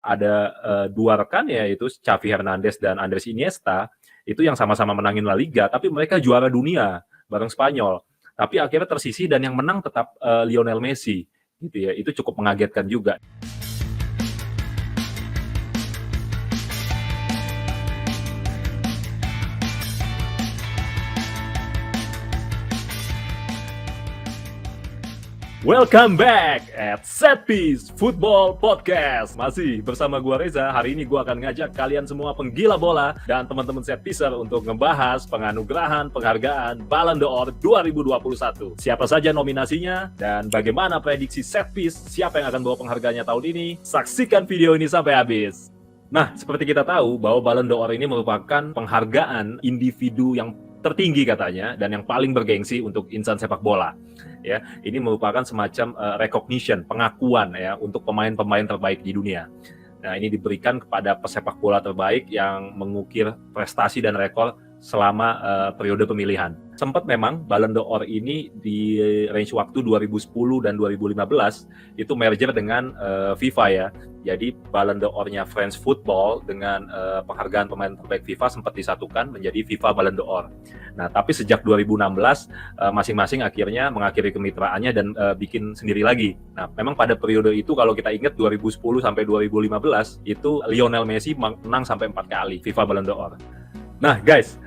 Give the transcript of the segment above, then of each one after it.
ada 2 rekan yaitu Xavi Hernandez dan Andres Iniesta, itu yang sama-sama menangin La Liga, tapi mereka juara dunia bareng Spanyol. Tapi akhirnya tersisih dan yang menang tetap Lionel Messi, gitu ya. Itu cukup mengagetkan juga. Welcome back at Setpiece Football Podcast. Masih bersama gua Reza. Hari ini gua akan ngajak kalian semua penggila bola dan teman-teman Setpicer untuk ngebahas penganugerahan penghargaan Ballon d'Or 2021. Siapa saja nominasinya dan bagaimana prediksi Setpiece siapa yang akan bawa penghargaannya tahun ini? Saksikan video ini sampai habis. Nah, seperti kita tahu bahwa Ballon d'Or ini merupakan penghargaan individu yang tertinggi katanya dan yang paling bergengsi untuk insan sepak bola. Ya, ini merupakan semacam recognition, pengakuan ya untuk pemain-pemain terbaik di dunia. Nah, ini diberikan kepada pesepak bola terbaik yang mengukir prestasi dan rekor selama periode pemilihan. Sempat memang Ballon d'Or ini di range waktu 2010 dan 2015 itu merger dengan FIFA ya. Jadi Ballon d'Or-nya France Football dengan penghargaan pemain terbaik FIFA sempat disatukan menjadi FIFA Ballon d'Or. Nah, tapi sejak 2016 masing-masing akhirnya mengakhiri kemitraannya dan bikin sendiri lagi. Nah, memang pada periode itu kalau kita ingat 2010 sampai 2015 itu Lionel Messi menang sampai 4 kali FIFA Ballon d'Or. Nah, guys,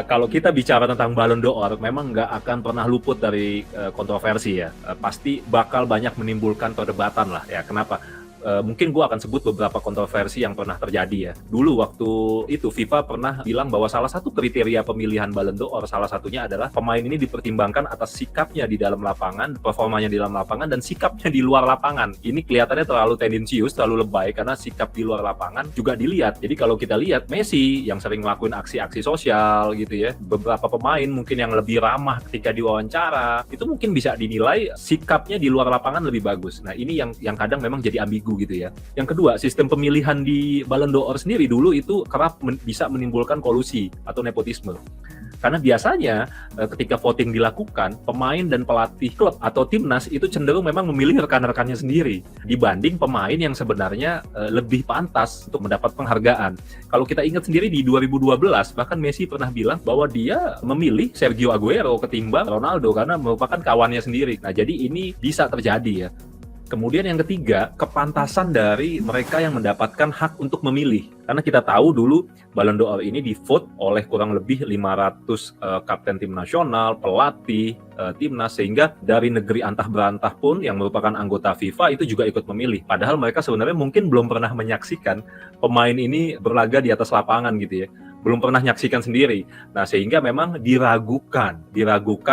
kalau kita bicara tentang Ballon d'Or, memang nggak akan pernah luput dari kontroversi ya. Pasti bakal banyak menimbulkan perdebatan lah ya. Kenapa? Mungkin gue akan sebut beberapa kontroversi yang pernah terjadi ya. Dulu waktu itu FIFA pernah bilang bahwa salah satu kriteria pemilihan Ballon d'Or salah satunya adalah pemain ini dipertimbangkan atas sikapnya di dalam lapangan, performanya di dalam lapangan, dan sikapnya di luar lapangan. Ini kelihatannya terlalu tendensius, terlalu lebay karena sikap di luar lapangan juga dilihat. Jadi kalau kita lihat Messi yang sering ngelakuin aksi-aksi sosial gitu ya, beberapa pemain mungkin yang lebih ramah ketika diwawancara, itu mungkin bisa dinilai sikapnya di luar lapangan lebih bagus. Nah, ini yang kadang memang jadi ambigu gitu ya. Yang kedua, sistem pemilihan di Ballon d'Or sendiri dulu itu kerap bisa menimbulkan kolusi atau nepotisme. Karena biasanya ketika voting dilakukan, pemain dan pelatih klub atau timnas itu cenderung memang memilih rekan-rekannya sendiri dibanding pemain yang sebenarnya lebih pantas untuk mendapat penghargaan. Kalau kita ingat sendiri di 2012, bahkan Messi pernah bilang bahwa dia memilih Sergio Aguero ketimbang Ronaldo karena merupakan kawannya sendiri. Nah, jadi ini bisa terjadi ya. Kemudian yang ketiga, kepantasan dari mereka yang mendapatkan hak untuk memilih. Karena kita tahu dulu Ballon d'Or ini di-vote oleh kurang lebih 500 kapten tim nasional, pelatih, timnas, sehingga dari negeri antah berantah pun yang merupakan anggota FIFA itu juga ikut memilih. Padahal mereka sebenarnya mungkin belum pernah menyaksikan pemain ini berlaga di atas lapangan gitu ya. Belum pernah nyaksikan sendiri. Nah, sehingga memang diragukan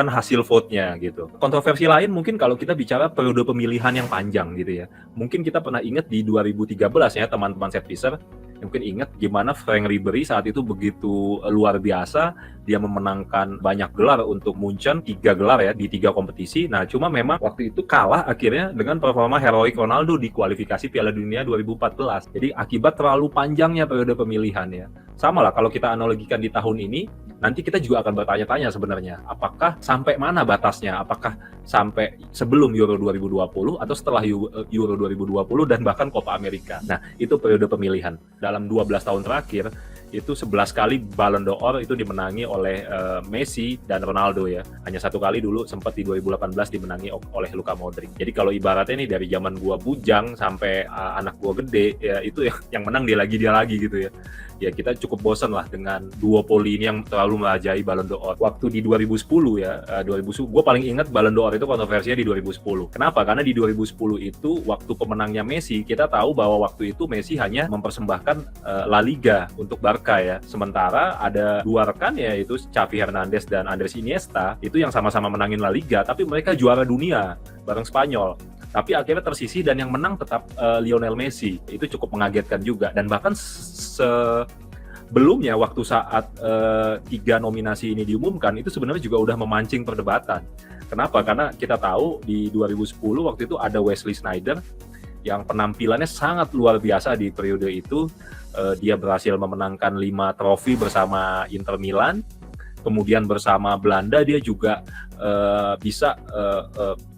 hasil vote-nya gitu. Kontroversi lain mungkin kalau kita bicara periode pemilihan yang panjang gitu ya. Mungkin kita pernah ingat di 2013 ya, teman-teman Setpicer, mungkin ingat gimana Frank Ribery saat itu begitu luar biasa, dia memenangkan banyak gelar untuk Munchen, 3 gelar ya di 3 kompetisi. Nah, cuma memang waktu itu kalah akhirnya dengan performa heroik Ronaldo di kualifikasi Piala Dunia 2014. Jadi akibat terlalu panjangnya periode pemilihan ya. Sama lah kalau kita analogikan di tahun ini, nanti kita juga akan bertanya-tanya sebenarnya, apakah sampai mana batasnya? Apakah sampai sebelum Euro 2020 atau setelah Euro 2020 dan bahkan Copa America? Nah, itu periode pemilihan. Dalam 12 tahun terakhir, itu 11 kali Ballon d'Or itu dimenangi oleh Messi dan Ronaldo ya. Hanya 1 kali dulu sempat di 2018 dimenangi oleh Luka Modric. Jadi kalau ibaratnya nih dari zaman gua bujang sampai anak gua gede ya, itu yang menang dia lagi gitu ya. Ya kita cukup bosan lah dengan duopoli ini yang terlalu merajai Ballon d'Or. Waktu di 2010 ya, 2010 gue paling ingat Ballon d'Or itu kontroversinya di 2010. Kenapa? Karena di 2010 itu waktu pemenangnya Messi, kita tahu bahwa waktu itu Messi hanya mempersembahkan La Liga untuk Barca ya. Sementara ada 2 rekan yaitu Xavi Hernandez dan Andres Iniesta itu yang sama-sama menangin La Liga, tapi mereka juara dunia bareng Spanyol. Tapi akhirnya tersisih dan yang menang tetap Lionel Messi. Itu cukup mengagetkan juga. Dan bahkan sebelumnya waktu saat 3 nominasi ini diumumkan, itu sebenarnya juga udah memancing perdebatan. Kenapa? Karena kita tahu di 2010 waktu itu ada Wesley Sneijder yang penampilannya sangat luar biasa di periode itu. Dia berhasil memenangkan 5 trofi bersama Inter Milan. Kemudian bersama Belanda dia juga bisa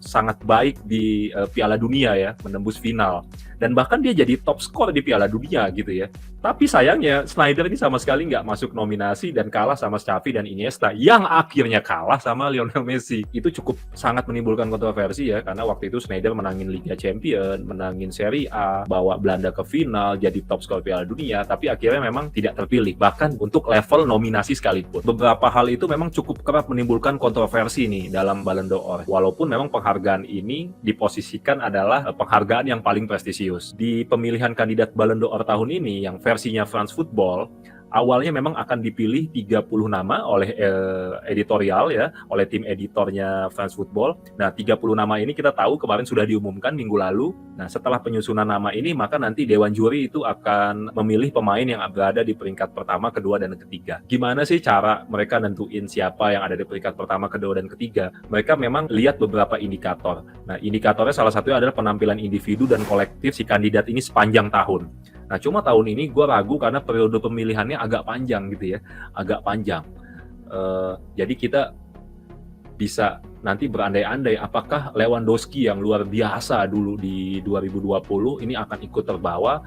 sangat baik di Piala Dunia ya, menembus final. Dan bahkan dia jadi top skor di Piala Dunia gitu ya. Tapi sayangnya Sneijder ini sama sekali nggak masuk nominasi dan kalah sama Xavi dan Iniesta yang akhirnya kalah sama Lionel Messi. Itu cukup sangat menimbulkan kontroversi ya, karena waktu itu Sneijder menangin Liga Champions, menangin Serie A, bawa Belanda ke final, jadi top skor Piala Dunia, tapi akhirnya memang tidak terpilih, bahkan untuk level nominasi sekalipun. Beberapa hal itu memang cukup kerap menimbulkan kontroversi nih dalam Ballon d'Or, walaupun memang penghargaan ini diposisikan adalah penghargaan yang paling prestisius. Di pemilihan kandidat Ballon d'Or tahun ini yang versinya France Football, awalnya memang akan dipilih 30 nama oleh editorial ya, oleh tim editornya France Football. Nah, 30 nama ini kita tahu kemarin sudah diumumkan minggu lalu. Nah, setelah penyusunan nama ini, maka nanti Dewan Juri itu akan memilih pemain yang berada di peringkat pertama, kedua, dan ketiga. Gimana sih cara mereka nentuin siapa yang ada di peringkat pertama, kedua, dan ketiga? Mereka memang lihat beberapa indikator. Nah, indikatornya salah satunya adalah penampilan individu dan kolektif si kandidat ini sepanjang tahun. Nah, cuma tahun ini gue ragu karena periode pemilihannya agak panjang gitu ya, agak panjang. Jadi kita bisa nanti berandai-andai apakah Lewandowski yang luar biasa dulu di 2020 ini akan ikut terbawa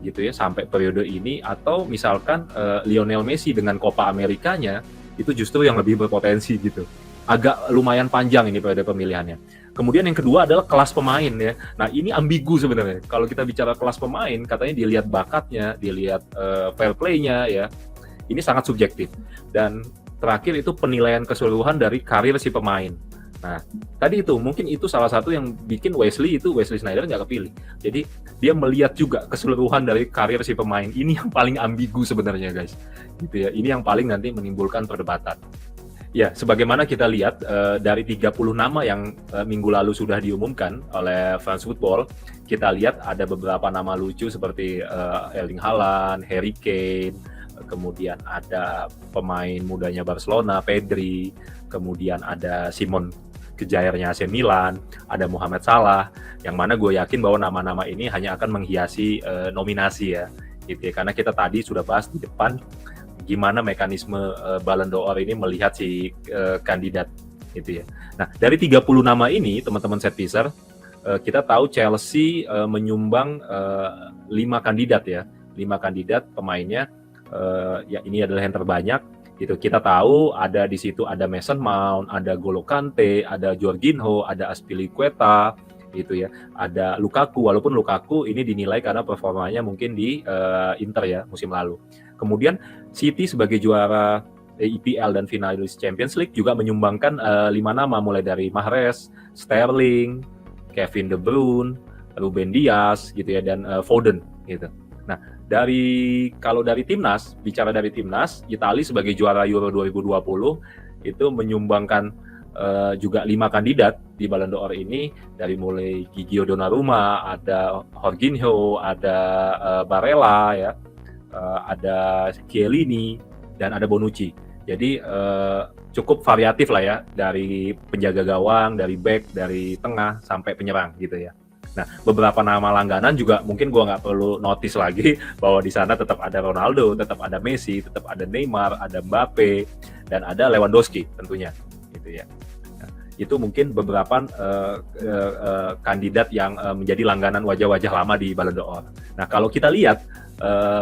gitu ya sampai periode ini, atau misalkan Lionel Messi dengan Copa Amerikanya itu justru yang lebih berpotensi gitu. Agak lumayan panjang ini periode pemilihannya. Kemudian yang kedua adalah kelas pemain ya. Nah, ini ambigu sebenarnya. Kalau kita bicara kelas pemain, katanya dilihat bakatnya, dilihat fair play-nya ya. Ini sangat subjektif. Dan terakhir itu penilaian keseluruhan dari karir si pemain. Nah, tadi itu mungkin itu salah satu yang bikin Wesley Sneijder nggak kepilih. Jadi dia melihat juga keseluruhan dari karir si pemain. Ini yang paling ambigu sebenarnya guys. Gitu ya. Ini yang paling nanti menimbulkan perdebatan. Ya, sebagaimana kita lihat dari 30 nama yang minggu lalu sudah diumumkan oleh France Football, kita lihat ada beberapa nama lucu seperti Erling Haaland, Harry Kane, kemudian ada pemain mudanya Barcelona, Pedri, kemudian ada Simon Kjaernya AC Milan, ada Mohamed Salah, yang mana gue yakin bahwa nama-nama ini hanya akan menghiasi nominasi ya, gitu ya. Karena kita tadi sudah bahas di depan gimana mekanisme Ballon d'Or ini melihat si kandidat gitu ya. Nah, dari 30 nama ini, teman-teman Setpiser, kita tahu Chelsea menyumbang 5 kandidat ya. 5 kandidat pemainnya, ya ini adalah yang terbanyak gitu. Kita tahu ada di situ ada Mason Mount, ada N'Golo Kante, ada Jorginho, ada Azpilicueta gitu ya. Ada Lukaku, walaupun Lukaku ini dinilai karena performanya mungkin di Inter ya musim lalu. Kemudian City sebagai juara EPL dan finalis Champions League juga menyumbangkan 5 nama mulai dari Mahrez, Sterling, Kevin De Bruyne, Ruben Dias gitu ya, dan Foden gitu. Nah, kalau dari timnas, bicara dari timnas, Italia sebagai juara Euro 2020 itu menyumbangkan juga 5 kandidat di Ballon d'Or ini, dari mulai Gigio Donnarumma, ada Jorginho, ada Barella ya, ada Chiellini, dan ada Bonucci. Jadi cukup variatif lah ya, dari penjaga gawang, dari back, dari tengah sampai penyerang gitu ya. Nah, beberapa nama langganan juga mungkin gue nggak perlu notice lagi bahwa di sana tetap ada Ronaldo, tetap ada Messi, tetap ada Neymar, ada Mbappe, dan ada Lewandowski tentunya gitu ya. Nah, itu mungkin beberapa kandidat yang menjadi langganan wajah-wajah lama di Ballon d'Or. Nah, kalau kita lihat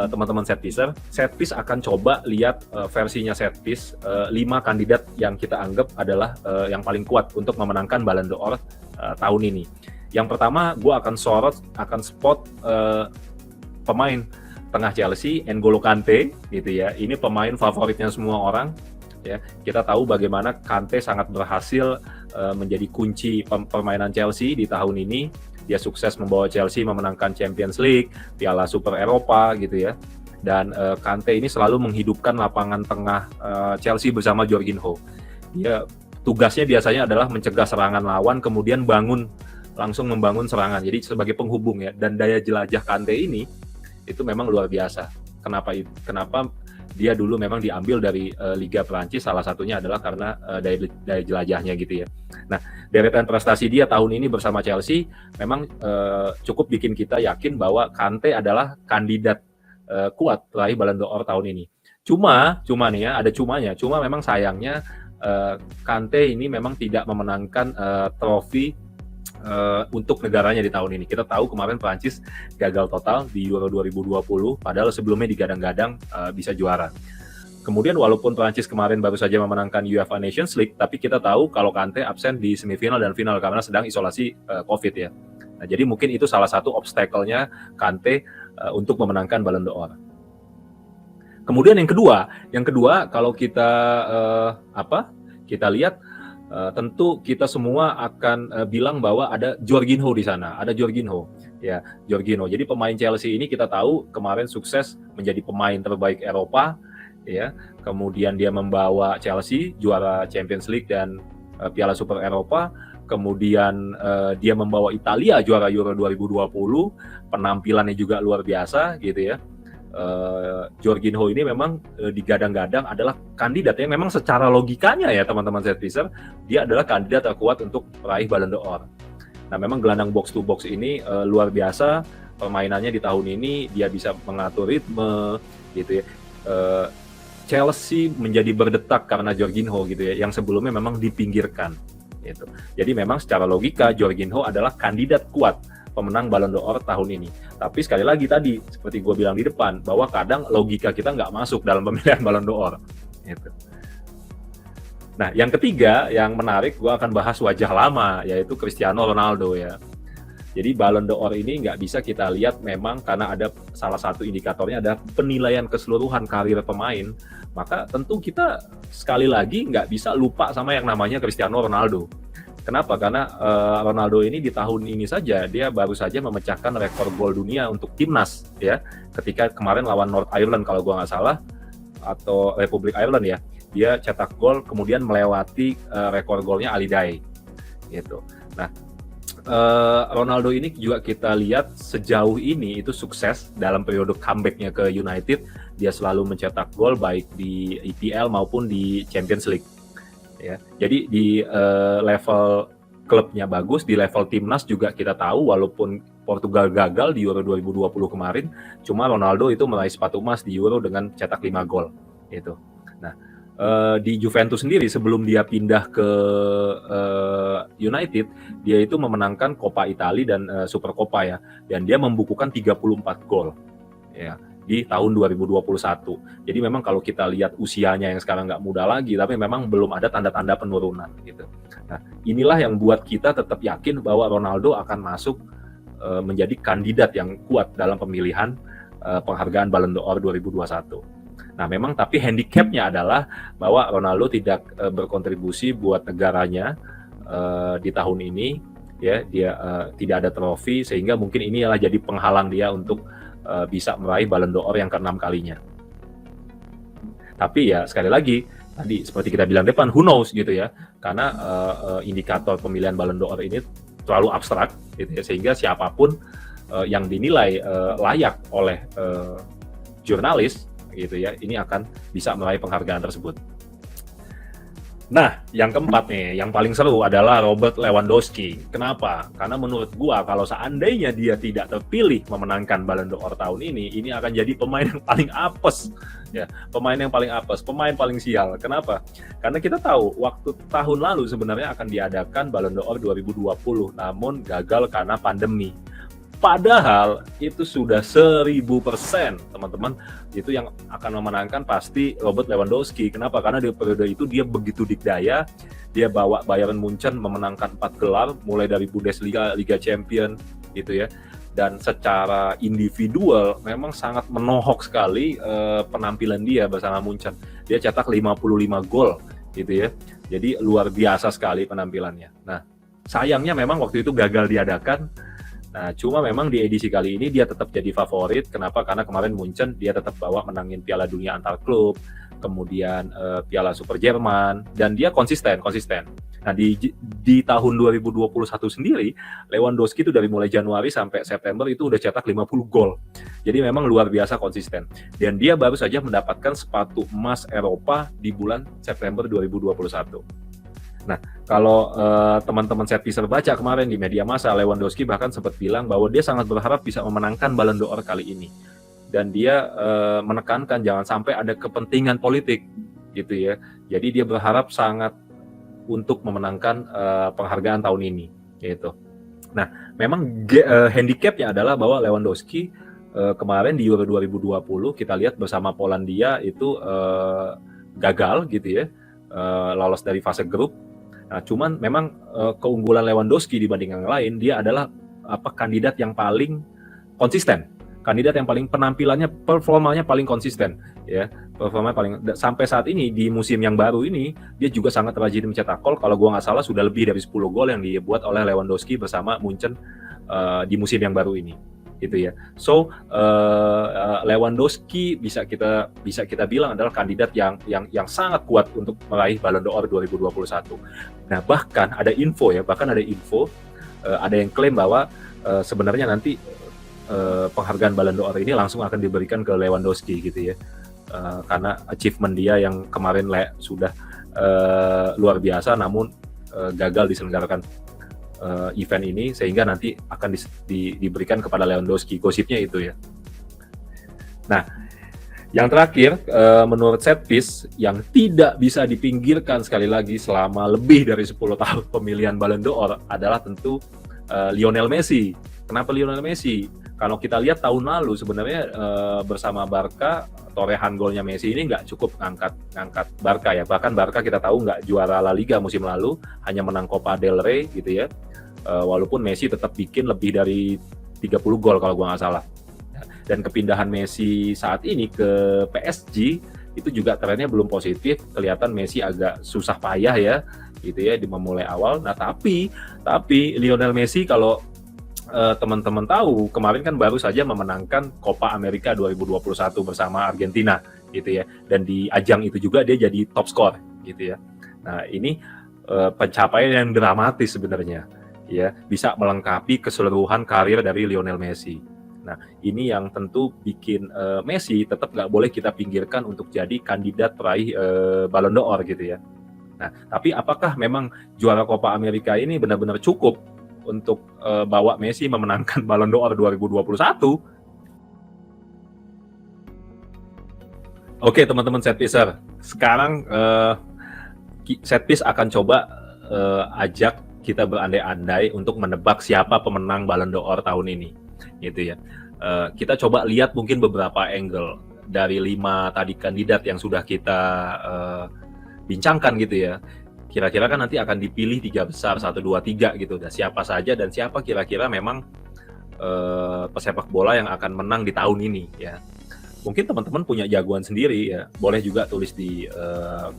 teman-teman Setpiece akan coba lihat versinya Setpiece 5 kandidat yang kita anggap adalah yang paling kuat untuk memenangkan Ballon d'Or tahun ini. Yang pertama, gue akan spot pemain tengah Chelsea, N'Golo Kante gitu ya. Ini pemain favoritnya semua orang ya. Kita tahu bagaimana Kante sangat berhasil menjadi kunci permainan Chelsea di tahun ini. Dia sukses membawa Chelsea memenangkan Champions League, Piala Super Eropa gitu ya. Dan Kante ini selalu menghidupkan lapangan tengah Chelsea bersama Jorginho. Dia tugasnya biasanya adalah mencegah serangan lawan, kemudian langsung membangun serangan. Jadi sebagai penghubung ya. Dan daya jelajah Kante ini itu memang luar biasa. Kenapa dia dulu memang diambil dari Liga Prancis, salah satunya adalah karena daya jelajahnya gitu ya. Nah, deretan prestasi dia tahun ini bersama Chelsea memang cukup bikin kita yakin bahwa Kante adalah kandidat kuat peraih Ballon d'Or tahun ini. Cuma nih ya, ada cumanya. Cuma memang sayangnya Kante ini memang tidak memenangkan trofi untuk negaranya di tahun ini. Kita tahu kemarin Prancis gagal total di Euro 2020, padahal sebelumnya digadang-gadang bisa juara. Kemudian walaupun Prancis kemarin baru saja memenangkan UEFA Nations League, tapi kita tahu kalau Kante absen di semifinal dan final karena sedang isolasi COVID ya. Nah, jadi mungkin itu salah satu obstacle-nya Kante untuk memenangkan Ballon d'Or. Kemudian yang kedua kalau kita kita lihat tentu kita semua akan bilang bahwa ada Jorginho di sana, ada Jorginho. Ya, Jorginho. Jadi pemain Chelsea ini kita tahu kemarin sukses menjadi pemain terbaik Eropa, ya. Kemudian dia membawa Chelsea juara Champions League dan Piala Super Eropa. Kemudian dia membawa Italia juara Euro 2020. Penampilannya juga luar biasa gitu ya. Jorginho ini memang digadang-gadang adalah kandidat yang memang secara logikanya ya teman-teman Setpiser, dia adalah kandidat terkuat untuk meraih Ballon d'Or. Nah, memang gelandang box to box ini luar biasa permainannya di tahun ini, dia bisa mengatur ritme gitu ya. Chelsea menjadi berdetak karena Jorginho gitu ya, yang sebelumnya memang dipinggirkan gitu. Jadi memang secara logika Jorginho adalah kandidat kuat pemenang Ballon d'Or tahun ini. Tapi sekali lagi tadi seperti gue bilang di depan bahwa kadang logika kita nggak masuk dalam pemilihan Ballon d'Or gitu. Nah, yang ketiga yang menarik gue akan bahas wajah lama yaitu Cristiano Ronaldo ya. Jadi Ballon d'Or ini nggak bisa kita lihat memang karena ada salah satu indikatornya ada penilaian keseluruhan karir pemain, maka tentu kita sekali lagi nggak bisa lupa sama yang namanya Cristiano Ronaldo. Kenapa? Karena Ronaldo ini di tahun ini saja dia baru saja memecahkan rekor gol dunia untuk timnas ya, ketika kemarin lawan North Ireland kalau gua nggak salah atau Republik Ireland ya, dia cetak gol kemudian melewati rekor golnya Ali Daei gitu. Nah, Ronaldo ini juga kita lihat sejauh ini itu sukses dalam periode comeback-nya ke United. Dia selalu mencetak gol baik di EPL maupun di Champions League. Ya, jadi di level klubnya bagus, di level timnas juga kita tahu walaupun Portugal gagal di Euro 2020 kemarin, cuma Ronaldo itu meraih sepatu emas di Euro dengan cetak 5 gol gitu. Nah, di Juventus sendiri sebelum dia pindah ke United, dia itu memenangkan Coppa Italia dan Supercoppa ya, dan dia membukukan 34 gol ya di tahun 2021. Jadi memang kalau kita lihat usianya yang sekarang nggak muda lagi, tapi memang belum ada tanda-tanda penurunan gitu. Nah, inilah yang buat kita tetap yakin bahwa Ronaldo akan masuk menjadi kandidat yang kuat dalam pemilihan penghargaan Ballon d'Or 2021. Nah, memang tapi handicapnya adalah bahwa Ronaldo tidak berkontribusi buat negaranya di tahun ini, ya dia tidak ada trofi sehingga mungkin inilah jadi penghalang dia untuk bisa meraih Ballon d'Or yang ke-6 kalinya. Tapi ya sekali lagi tadi seperti kita bilang depan, who knows gitu ya, karena indikator pemilihan Ballon d'Or ini terlalu abstrak gitu ya, sehingga siapapun yang dinilai layak oleh jurnalis gitu ya, ini akan bisa meraih penghargaan tersebut. Nah, yang keempat nih, yang paling seru adalah Robert Lewandowski. Kenapa? Karena menurut gua kalau seandainya dia tidak terpilih memenangkan Ballon d'Or tahun ini akan jadi pemain yang paling apes. Ya, pemain yang paling apes, pemain paling sial. Kenapa? Karena kita tahu waktu tahun lalu sebenarnya akan diadakan Ballon d'Or 2020, namun gagal karena pandemi. Padahal itu sudah 1000%, teman-teman. Itu yang akan memenangkan pasti Robert Lewandowski. Kenapa? Karena di periode itu dia begitu dikdaya. Dia bawa Bayern Munchen memenangkan 4 gelar, mulai dari Bundesliga, Liga Champion, gitu ya. Dan secara individual memang sangat menohok sekali penampilan dia bersama Munchen. Dia cetak 55 gol, gitu ya. Jadi luar biasa sekali penampilannya. Nah, sayangnya memang waktu itu gagal diadakan. Nah, cuma memang di edisi kali ini dia tetap jadi favorit. Kenapa? Karena kemarin Munchen dia tetap bawa menangin Piala Dunia antar klub, kemudian Piala Super Jerman, dan dia konsisten. Nah, di tahun 2021 sendiri, Lewandowski itu dari mulai Januari sampai September itu udah cetak 50 gol. Jadi memang luar biasa konsisten. Dan dia baru saja mendapatkan sepatu emas Eropa di bulan September 2021. Nah, kalau teman-teman Setpiser baca kemarin di media massa, Lewandowski bahkan sempat bilang bahwa dia sangat berharap bisa memenangkan Ballon d'Or kali ini. Dan dia menekankan jangan sampai ada kepentingan politik gitu ya. Jadi dia berharap sangat untuk memenangkan penghargaan tahun ini gitu. Nah, memang handicapnya adalah bahwa Lewandowski kemarin di Euro 2020 kita lihat bersama Polandia itu gagal gitu ya, lolos dari fase grup. Nah, cuman memang keunggulan Lewandowski dibanding yang lain, dia adalah kandidat yang paling konsisten, kandidat yang paling penampilannya, performanya paling konsisten, ya, performanya paling sampai saat ini di musim yang baru ini dia juga sangat rajin mencetak gol. Kalau gua nggak salah sudah lebih dari 10 gol yang dibuat oleh Lewandowski bersama Munchen di musim yang baru ini, gitu ya. So Lewandowski bisa kita bilang adalah kandidat yang sangat kuat untuk meraih Ballon d'Or 2021. Nah, bahkan ada info, ada yang klaim bahwa sebenarnya nanti penghargaan Ballon d'Or ini langsung akan diberikan ke Lewandowski gitu ya, karena achievement dia yang kemarin sudah luar biasa, namun gagal diselenggarakan event ini, sehingga nanti akan diberikan kepada Lewandowski. Gosipnya itu ya. Nah, yang terakhir menurut set piece yang tidak bisa dipinggirkan sekali lagi selama lebih dari 10 tahun pemilihan Ballon d'Or adalah tentu Lionel Messi. Kenapa Lionel Messi? Kalau kita lihat tahun lalu sebenarnya bersama Barca, torehan golnya Messi ini nggak cukup ngangkat Barca ya. Bahkan Barca kita tahu nggak juara La Liga musim lalu, hanya menang Copa del Rey gitu ya. Walaupun Messi tetap bikin lebih dari 30 gol kalau gua nggak salah. Dan kepindahan Messi saat ini ke PSG itu juga trennya belum positif. Kelihatan Messi agak susah payah ya, gitu ya, di memulai awal. Nah, tapi Lionel Messi kalau teman-teman tahu, kemarin kan baru saja memenangkan Copa America 2021 bersama Argentina gitu ya, dan di ajang itu juga dia jadi top skor gitu ya. Nah, ini pencapaian yang dramatis sebenarnya ya, bisa melengkapi keseluruhan karir dari Lionel Messi. Nah, ini yang tentu bikin Messi tetap nggak boleh kita pinggirkan untuk jadi kandidat peraih Ballon d'Or gitu ya. Nah, tapi apakah memang juara Copa America ini benar-benar cukup untuk bawa Messi memenangkan Ballon d'Or 2021? Oke, teman-teman setpicer, sekarang setpiece akan coba ajak kita berandai-andai untuk menebak siapa pemenang Ballon d'Or tahun ini, gitu ya. Kita coba lihat mungkin beberapa angle dari 5 tadi kandidat yang sudah kita bincangkan gitu ya. Kira-kira kan nanti akan dipilih 3 besar, 1, 2, 3 gitu. Dan siapa saja dan siapa kira-kira memang pesepak bola yang akan menang di tahun ini ya. Mungkin teman-teman punya jagoan sendiri ya. Boleh juga tulis di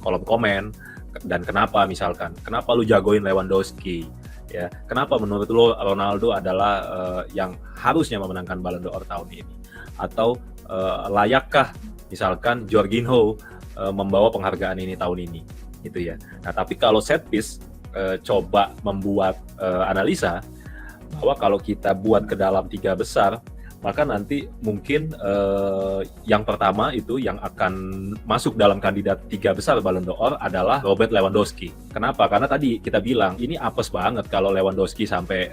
kolom komen. Dan kenapa misalkan, kenapa lu jagoin Lewandowski? Ya, kenapa menurut lu Ronaldo adalah yang harusnya memenangkan Ballon d'Or tahun ini? Atau layakkah misalkan Jorginho membawa penghargaan ini tahun ini? Gitu ya. Nah, tapi kalau set piece coba membuat analisa bahwa kalau kita buat ke dalam 3 besar, maka nanti mungkin yang pertama itu yang akan masuk dalam kandidat 3 besar Ballon d'Or adalah Robert Lewandowski. Kenapa? Karena tadi kita bilang ini apes banget kalau Lewandowski sampai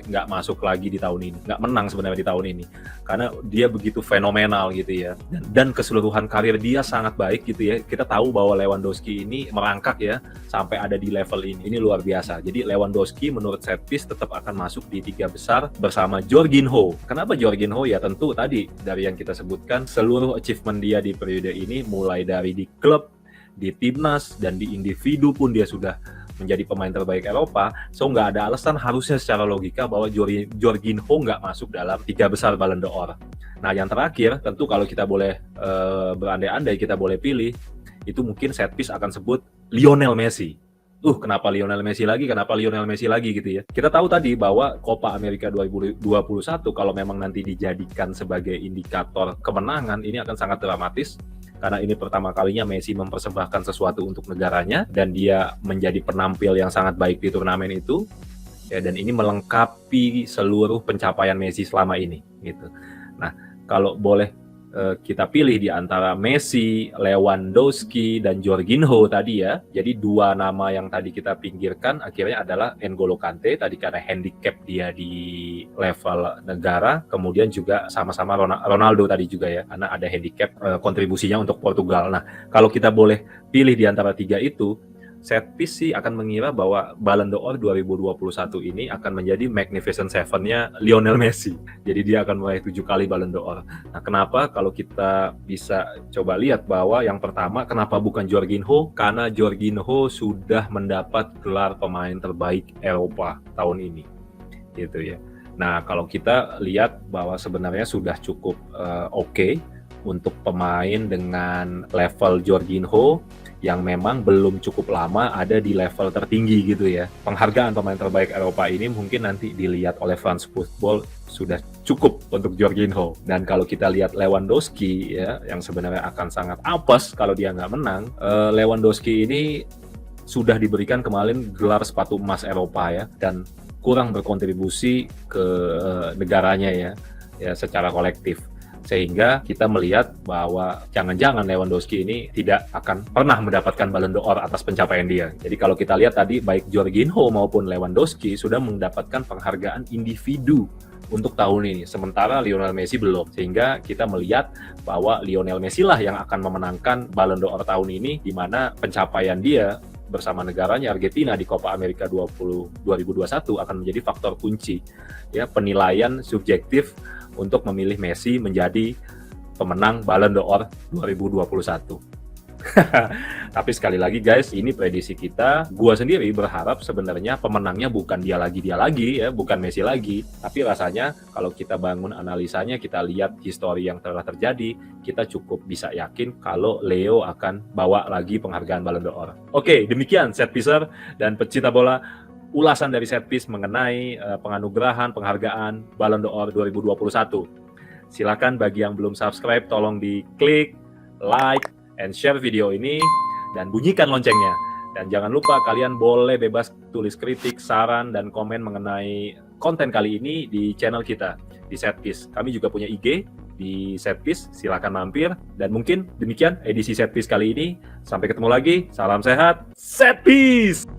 nggak masuk lagi di tahun ini, nggak menang sebenarnya di tahun ini, karena dia begitu fenomenal gitu ya, dan keseluruhan karir dia sangat baik gitu ya. Kita tahu bahwa Lewandowski ini merangkak ya sampai ada di level ini luar biasa. Jadi Lewandowski menurut setpiece tetap akan masuk di 3 besar bersama Jorginho. Kenapa Jorginho? Ya tentu tadi dari yang kita sebutkan, seluruh achievement dia di periode ini, mulai dari di klub, di timnas, dan di individu pun dia sudah menjadi pemain terbaik Eropa. So nggak ada alasan harusnya secara logika bahwa Jorginho nggak masuk dalam 3 besar Ballon d'Or. Nah, yang terakhir tentu kalau kita boleh berandai-andai, kita boleh pilih, itu mungkin setpiece akan sebut Lionel Messi. Kenapa Lionel Messi lagi? Kenapa Lionel Messi lagi gitu ya? Kita tahu tadi bahwa Copa America 2021 kalau memang nanti dijadikan sebagai indikator kemenangan, ini akan sangat dramatis. Karena ini pertama kalinya Messi mempersembahkan sesuatu untuk negaranya, dan dia menjadi penampil yang sangat baik di turnamen itu. Ya, dan ini melengkapi seluruh pencapaian Messi selama ini gitu. Nah, kalau boleh kita pilih di antara Messi, Lewandowski, dan Jorginho tadi ya. Jadi dua nama yang tadi kita pinggirkan akhirnya adalah N'Golo Kante tadi karena handicap dia di level negara, kemudian juga sama-sama Ronaldo tadi juga ya karena ada handicap kontribusinya untuk Portugal. Nah, kalau kita boleh pilih di antara tiga itu, set piece sih akan mengira bahwa Ballon d'Or 2021 ini akan menjadi Magnificent Seven-nya Lionel Messi. Jadi dia akan meraih 7 kali Ballon d'Or. Nah, kenapa? Kalau kita bisa coba lihat bahwa yang pertama, kenapa bukan Jorginho? Karena Jorginho sudah mendapat gelar pemain terbaik Eropa tahun ini. Gitu ya. Nah, kalau kita lihat bahwa sebenarnya sudah cukup oke untuk pemain dengan level Jorginho yang memang belum cukup lama ada di level tertinggi gitu ya. Penghargaan pemain terbaik Eropa ini mungkin nanti dilihat oleh fans football sudah cukup untuk Jorginho. Dan kalau kita lihat Lewandowski ya, yang sebenarnya akan sangat apes kalau dia nggak menang, Lewandowski ini sudah diberikan kemarin gelar sepatu emas Eropa ya, dan kurang berkontribusi ke negaranya ya secara kolektif. Sehingga kita melihat bahwa jangan-jangan Lewandowski ini tidak akan pernah mendapatkan Ballon d'Or atas pencapaian dia. Jadi kalau kita lihat tadi, baik Jorginho maupun Lewandowski sudah mendapatkan penghargaan individu untuk tahun ini, sementara Lionel Messi belum. Sehingga kita melihat bahwa Lionel Messi lah yang akan memenangkan Ballon d'Or tahun ini, di mana pencapaian dia bersama negaranya Argentina di Copa America 2021 akan menjadi faktor kunci ya penilaian subjektif untuk memilih Messi menjadi pemenang Ballon d'Or 2021. Tapi sekali lagi guys, ini prediksi kita. Gua sendiri berharap sebenarnya pemenangnya bukan dia lagi ya, bukan Messi lagi. Tapi rasanya kalau kita bangun analisanya, kita lihat histori yang telah terjadi, kita cukup bisa yakin kalau Leo akan bawa lagi penghargaan Ballon d'Or. Oke, demikian Set Piecer dan pecinta bola, ulasan dari Set Piece mengenai penganugerahan penghargaan Ballon d'Or 2021. Silakan bagi yang belum subscribe, tolong diklik, like, and share video ini, dan bunyikan loncengnya. Dan jangan lupa kalian boleh bebas tulis kritik, saran, dan komen mengenai konten kali ini di channel kita, di Set Piece. Kami juga punya IG di Set Piece, silakan mampir. Dan mungkin demikian edisi Set Piece kali ini. Sampai ketemu lagi, salam sehat, Set Piece!